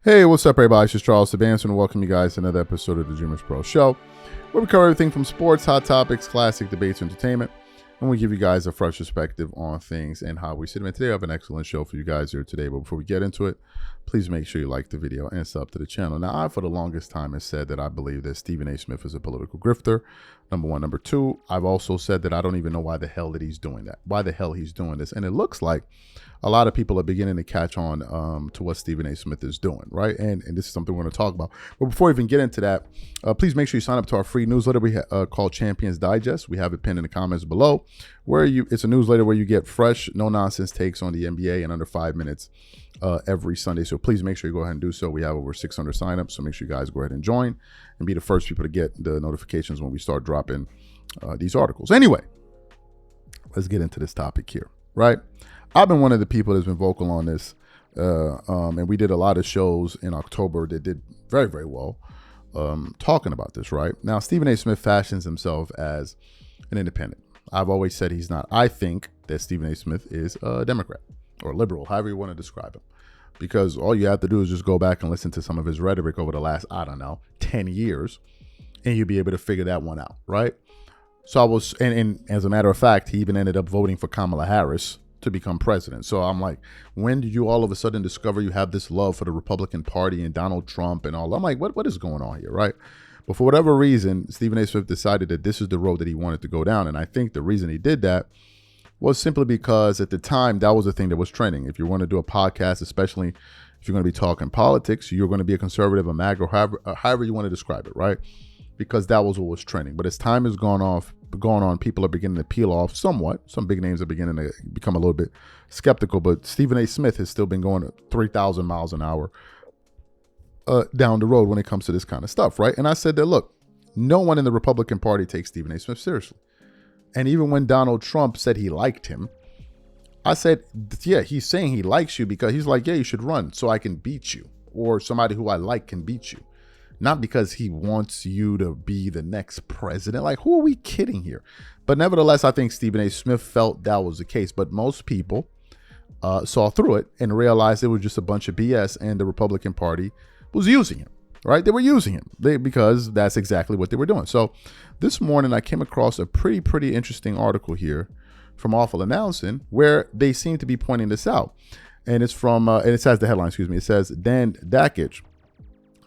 Hey, what's up, everybody? It's just Charles Sebastian, and welcome you guys to another episode of the DREAMERSPRO show, where we cover everything from sports, hot topics, classic debates, entertainment, and we give you guys a fresh perspective on things and how we see them. And today I have an excellent show for you guys here today. But before we get into it, please make sure you like the video and sub to the channel. Now, I, for the longest time, have said that I believe that Stephen A. Smith is a political grifter. Number one. Number two, I've also said that I don't even know why the hell that he's doing that. Why the hell he's doing this. And it looks like a lot of people are beginning to catch on to what Stephen A. Smith is doing, right? And this is something we're going to talk about. But before we even get into that, please make sure you sign up to our free newsletter we called Champions Digest. We have it pinned in the comments below, where it's a newsletter where you get fresh, no-nonsense takes on the NBA in under 5 minutes every Sunday. So please make sure you go ahead and do so. We have over 600 signups, so make sure you guys go ahead and join and be the first people to get the notifications when we start dropping these articles. Anyway, let's get into this topic here, right? I've been one of the people that's been vocal on this, and we did a lot of shows in October that did very, very well talking about this, right? Now, Stephen A. Smith fashions himself as an independent. I've always said he's not. I think that Stephen A. Smith is a Democrat or liberal, however you want to describe him, because all you have to do is just go back and listen to some of his rhetoric over the last, 10 years, and you'll be able to figure that one out, right? So I was, and as a matter of fact, he even ended up voting for Kamala Harris to become president. So I'm like, when did you all of a sudden discover you have this love for the Republican Party and Donald Trump and all? I'm like, what is going on here, right? But for whatever reason, Stephen A. Smith decided that this is the road that he wanted to go down. And I think the reason he did that was simply because at the time, that was the thing that was trending. If you want to do a podcast, especially if you're going to be talking politics, you're going to be a conservative, a MAGA, or however you want to describe it, right? Because that was what was trending. But as time has gone on, people are beginning to peel off somewhat. Some big names are beginning to become a little bit skeptical, but Stephen A. Smith has still been going 3,000 miles an hour down the road when it comes to this kind of stuff, right? And I said that, look, no one in the Republican Party takes Stephen A. Smith seriously. And even when Donald Trump said he liked him, I said, yeah, he's saying he likes you because he's like, yeah, you should run so I can beat you, or somebody who I like can beat you. Not because he wants you to be the next president. Like, who are we kidding here? But nevertheless, I think Stephen A. Smith felt that was the case. But most people saw through it and realized it was just a bunch of BS, and the Republican Party was using him, right? They were using him because that's exactly what they were doing. So this morning, I came across a pretty interesting article here from Awful Announcing, where they seem to be pointing this out. And it's from, and it says the headline, it says, Dan Dakich,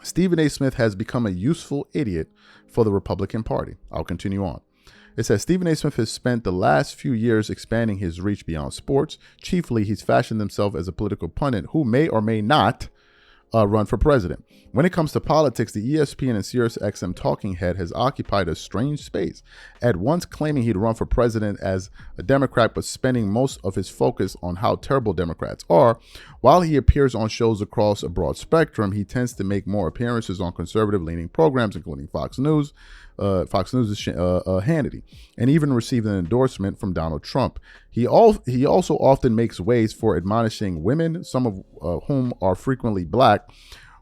Stephen A. Smith has become a useful idiot for the Republican Party. I'll continue on. It says Stephen A. Smith has spent the last few years expanding his reach beyond sports. Chiefly, he's fashioned himself as a political pundit who may or may not run for president. When it comes to politics, the ESPN and SiriusXM talking head has occupied a strange space, at once claiming he'd run for president as a Democrat, but spending most of his focus on how terrible Democrats are. While he appears on shows across a broad spectrum, he tends to make more appearances on conservative-leaning programs, including Fox News' Hannity, and even received an endorsement from Donald Trump. He also often makes waves for admonishing women, some of whom are frequently black,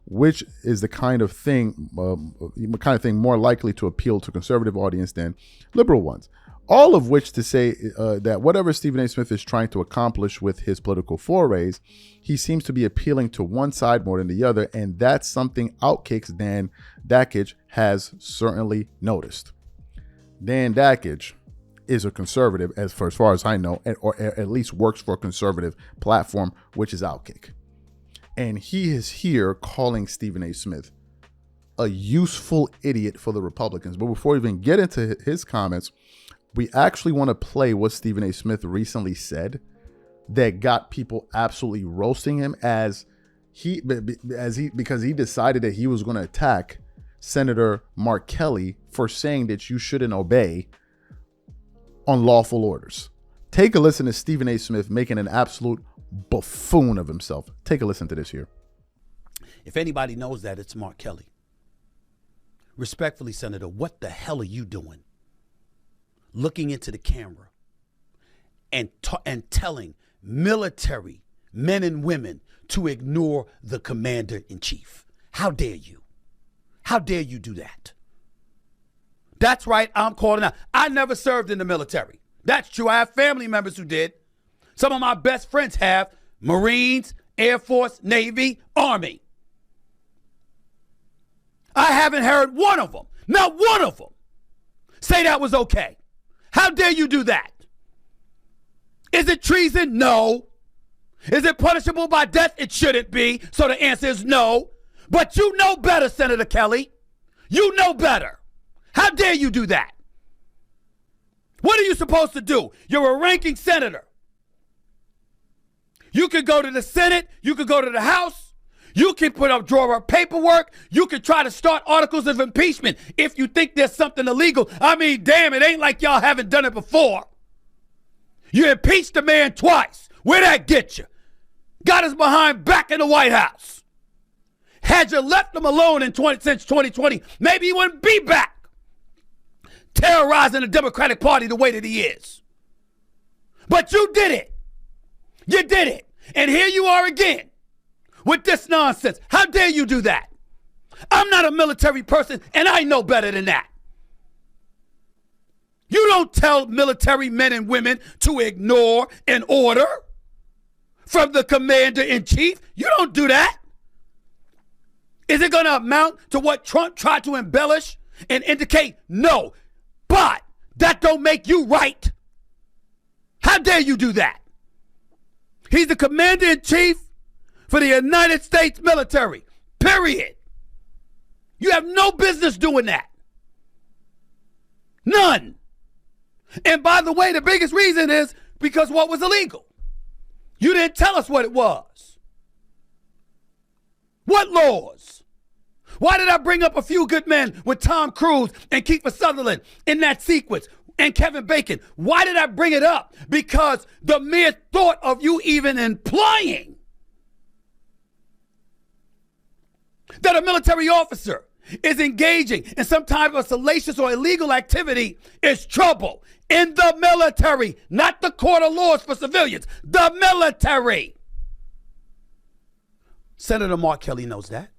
which is the kind of thing more likely to appeal to conservative audience than liberal ones. All of which to say that whatever Stephen A. Smith is trying to accomplish with his political forays, he seems to be appealing to one side more than the other, and that's something Outkick's Dan Dakich has certainly noticed. Dan Dakich is a conservative, as far as I know, or at least works for a conservative platform, which is Outkick. And he is here calling Stephen A. Smith a useful idiot for the Republicans. But before we even get into his comments, we actually want to play what Stephen A. Smith recently said that got people absolutely roasting him because he decided that he was going to attack Senator Mark Kelly for saying that you shouldn't obey unlawful orders. Take a listen to Stephen A. Smith making an absolute buffoon of himself. Take a listen to this here. If anybody knows that, it's Mark Kelly. Respectfully, Senator, what the hell are you doing? Looking into the camera and telling military men and women to ignore the commander-in-chief. How dare you? How dare you do that? That's right, I'm calling out. I never served in the military. That's true. I have family members who did. Some of my best friends have Marines, Air Force, Navy, Army. I haven't heard one of them, not one of them, say that was okay. How dare you do that? Is it treason? No. Is it punishable by death? It shouldn't be. So the answer is no. But you know better, Senator Kelly. You know better. How dare you do that? What are you supposed to do? You're a ranking senator. You could go to the Senate. You could go to the House. You can draw up paperwork. You can try to start articles of impeachment if you think there's something illegal. I mean, damn, it ain't like y'all haven't done it before. You impeached the man twice. Where'd that get you? Got his behind back in the White House. Had you left him alone since 2020, maybe he wouldn't be back terrorizing the Democratic Party the way that he is. But you did it. You did it. And here you are again with this nonsense. How dare you do that? I'm not a military person, and I know better than that. You don't tell military men and women to ignore an order from the commander-in-chief. You don't do that. Is it going to amount to what Trump tried to embellish and indicate? No. But that don't make you right. How dare you do that? He's the commander-in-chief for the United States military. Period. You have no business doing that. None. And by the way, the biggest reason is because what was illegal? You didn't tell us what it was. What laws? Why did I bring up A Few Good Men with Tom Cruise and Kiefer Sutherland in that sequence and Kevin Bacon? Why did I bring it up? Because the mere thought of you even implying that a military officer is engaging in some type of salacious or illegal activity is trouble in the military, not the court of laws for civilians, the military. Senator Mark Kelly knows that.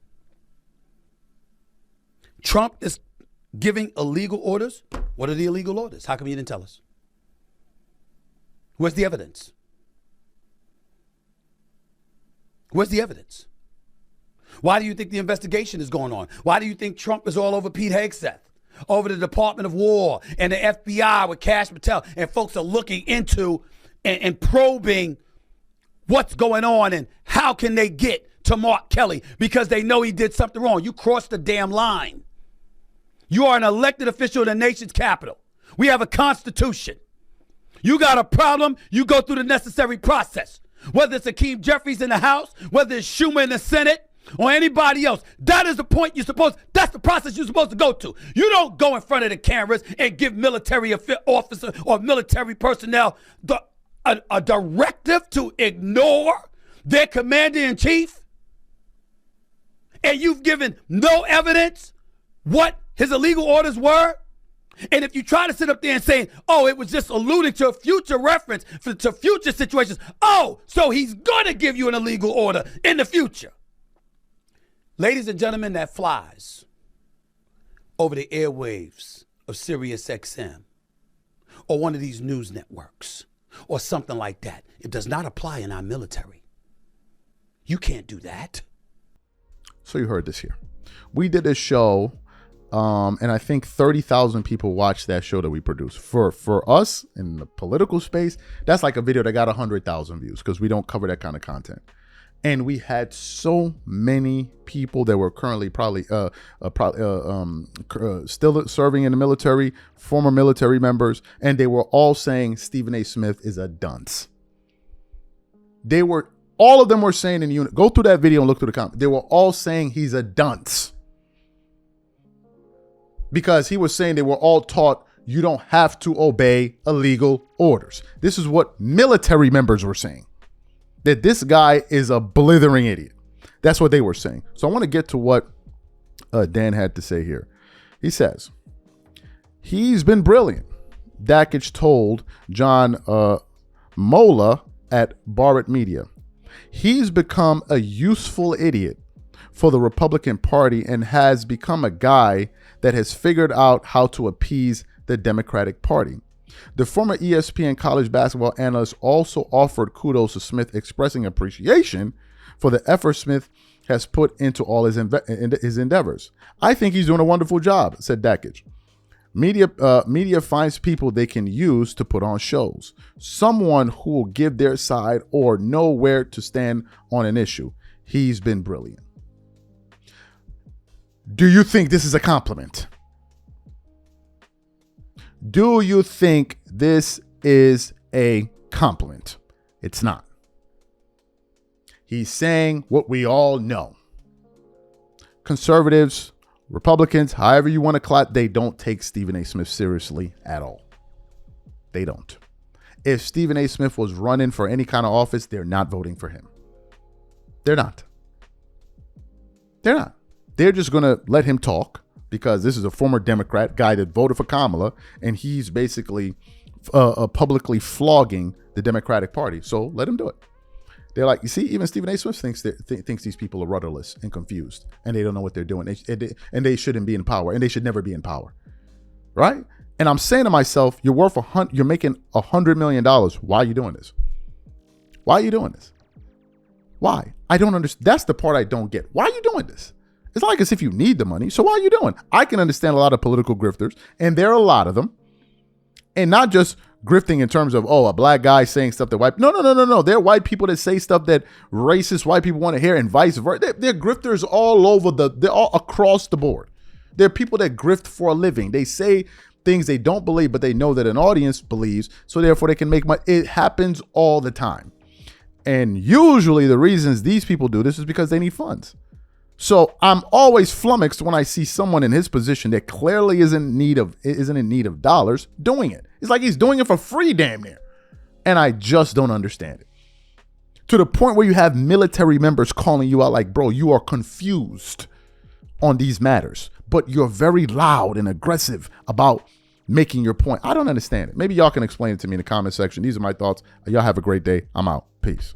Trump is giving illegal orders. What are the illegal orders? How come you didn't tell us? Where's the evidence? Where's the evidence? Why do you think the investigation is going on? Why do you think Trump is all over Pete Hegseth, over the Department of War and the FBI with Kash Patel, and folks are looking into and probing what's going on and how can they get to Mark Kelly because they know he did something wrong. You crossed the damn line. You are an elected official in the nation's capital. We have a constitution. You got a problem, you go through the necessary process. Whether it's Hakeem Jeffries in the House, whether it's Schumer in the Senate, or anybody else. That is the point that's the process you're supposed to go to. You don't go in front of the cameras and give military officer or military personnel a directive to ignore their commander-in-chief. And you've given no evidence what his illegal orders were. And if you try to sit up there and say, oh, it was just alluding to a future reference to future situations. Oh, so he's going to give you an illegal order in the future. Ladies and gentlemen, that flies over the airwaves of Sirius XM or one of these news networks or something like that. It does not apply in our military. You can't do that. So you heard this here. We did a show, and I think 30,000 people watched that show that we produced. For us in the political space, that's like a video that got 100,000 views because we don't cover that kind of content. And we had so many people that were currently still serving in the military, former military members, and they were all saying Stephen A. Smith is a dunce. All of them were saying in unit. Go through that video and look through the comments. They were all saying he's a dunce. Because he was saying they were all taught you don't have to obey illegal orders. This is what military members were saying. That this guy is a blithering idiot. That's what they were saying. So I want to get to what Dan had to say here. He says, he's been brilliant. Dakich told John Mola at Barrett Media. He's become a useful idiot for the Republican Party and has become a guy that has figured out how to appease the Democratic Party. The former ESPN college basketball analyst also offered kudos to Smith, expressing appreciation for the effort Smith has put into all his endeavors. I think he's doing a wonderful job, said Dakich. Media finds people they can use to put on shows. Someone who will give their side or know where to stand on an issue. He's been brilliant. Do you think this is a compliment? Do you think this is a compliment? It's not. He's saying what we all know. Conservatives, Republicans, however you want to clout, they don't take Stephen A. Smith seriously at all. They don't. If Stephen A. Smith was running for any kind of office, they're not voting for him. They're not. They're not. They're just going to let him talk because this is a former Democrat guy that voted for Kamala, and he's basically publicly flogging the Democratic Party. So let him do it. They're like, you see, even Stephen A. Smith thinks these people are rudderless and confused, and they don't know what they're doing, and they shouldn't be in power, and they should never be in power, right? And I'm saying to myself, you're making $100 million. Why are you doing this? Why are you doing this? Why? I don't understand. That's the part I don't get. Why are you doing this? It's not like as if you need the money. So why are you doing? I can understand a lot of political grifters, and there are a lot of them, and not just grifting in terms of, a black guy saying stuff that white. No. There are white people that say stuff that racist white people want to hear and vice versa. They're grifters all over they're all across the board. There are people that grift for a living. They say things they don't believe, but they know that an audience believes. So therefore they can make money. It happens all the time. And usually the reasons these people do this is because they need funds. So I'm always flummoxed when I see someone in his position that clearly isn't in need of dollars doing it. It's like he's doing it for free, damn near. And I just don't understand it. To the point where you have military members calling you out like, bro, you are confused on these matters, but you're very loud and aggressive about making your point. I don't understand it. Maybe y'all can explain it to me in the comment section. These are my thoughts. Y'all have a great day. I'm out. Peace.